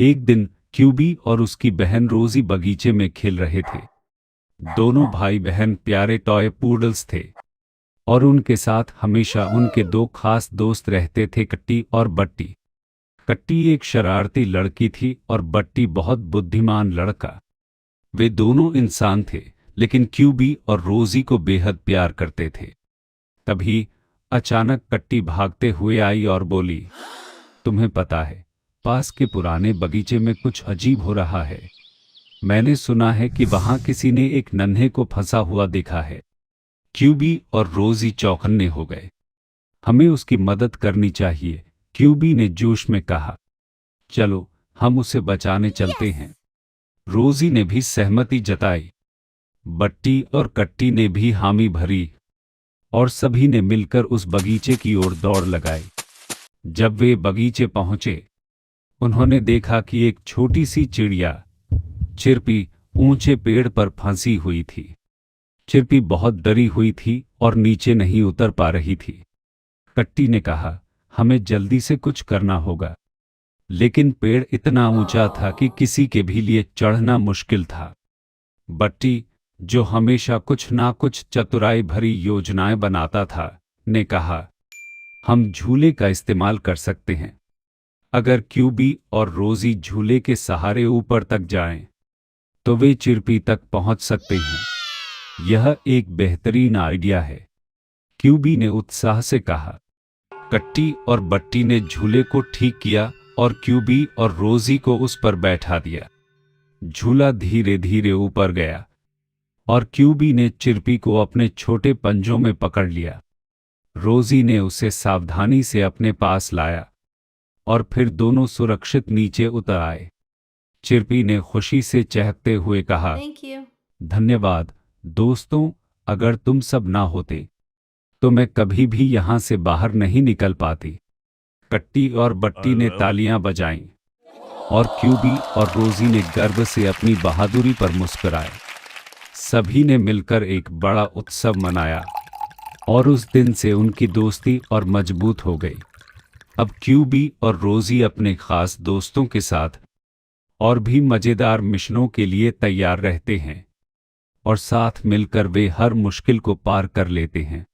एक दिन क्यूबी और उसकी बहन रोजी बगीचे में खेल रहे थे। दोनों भाई बहन प्यारे टॉय पूडल्स थे और उनके साथ हमेशा उनके दो खास दोस्त रहते थे, कट्टी और बट्टी। कट्टी एक शरारती लड़की थी और बट्टी बहुत बुद्धिमान लड़का। वे दोनों इंसान थे, लेकिन क्यूबी और रोजी को बेहद प्यार करते थे। तभी अचानक कट्टी भागते हुए आई और बोली, तुम्हें पता है, पास के पुराने बगीचे में कुछ अजीब हो रहा है। मैंने सुना है कि वहां किसी ने एक नन्हे को फंसा हुआ देखा है। क्यूबी और रोजी चौकन्ने हो गए। हमें उसकी मदद करनी चाहिए, क्यूबी ने जोश में कहा। चलो हम उसे बचाने चलते हैं। रोजी ने भी सहमति जताई। बट्टी और कट्टी ने भी हामी भरी और सभी ने मिलकर उस बगीचे की ओर दौड़ लगाई। जब वे बगीचे पहुंचे, उन्होंने देखा कि एक छोटी सी चिड़िया चिरपी ऊंचे पेड़ पर फंसी हुई थी। चिरपी बहुत डरी हुई थी और नीचे नहीं उतर पा रही थी। कट्टी ने कहा, हमें जल्दी से कुछ करना होगा। लेकिन पेड़ इतना ऊंचा था कि किसी के भी लिए चढ़ना मुश्किल था। बट्टी, जो हमेशा कुछ ना कुछ चतुराई भरी योजनाएं बनाता था, ने कहा, हम झूले का इस्तेमाल कर सकते हैं। अगर क्यूबी और रोजी झूले के सहारे ऊपर तक जाएं, तो वे चिरपी तक पहुंच सकते हैं। यह एक बेहतरीन आइडिया है, क्यूबी ने उत्साह से कहा। कट्टी और बट्टी ने झूले को ठीक किया और क्यूबी और रोजी को उस पर बैठा दिया। झूला धीरे धीरे ऊपर गया और क्यूबी ने चिरपी को अपने छोटे पंजों में पकड़ लिया। रोजी ने उसे सावधानी से अपने पास लाया और फिर दोनों सुरक्षित नीचे उतर आए। चिरपी ने खुशी से चहकते हुए कहा, धन्यवाद दोस्तों, अगर तुम सब ना होते तो मैं कभी भी यहां से बाहर नहीं निकल पाती। कट्टी और बट्टी ने तालियां बजाईं और क्यूबी और रोजी ने गर्व से अपनी बहादुरी पर मुस्कुराए। सभी ने मिलकर एक बड़ा उत्सव मनाया और उस दिन से उनकी दोस्ती और मजबूत हो गई। अब क्यूबी और रोजी अपने खास दोस्तों के साथ और भी मजेदार मिशनों के लिए तैयार रहते हैं और साथ मिलकर वे हर मुश्किल को पार कर लेते हैं।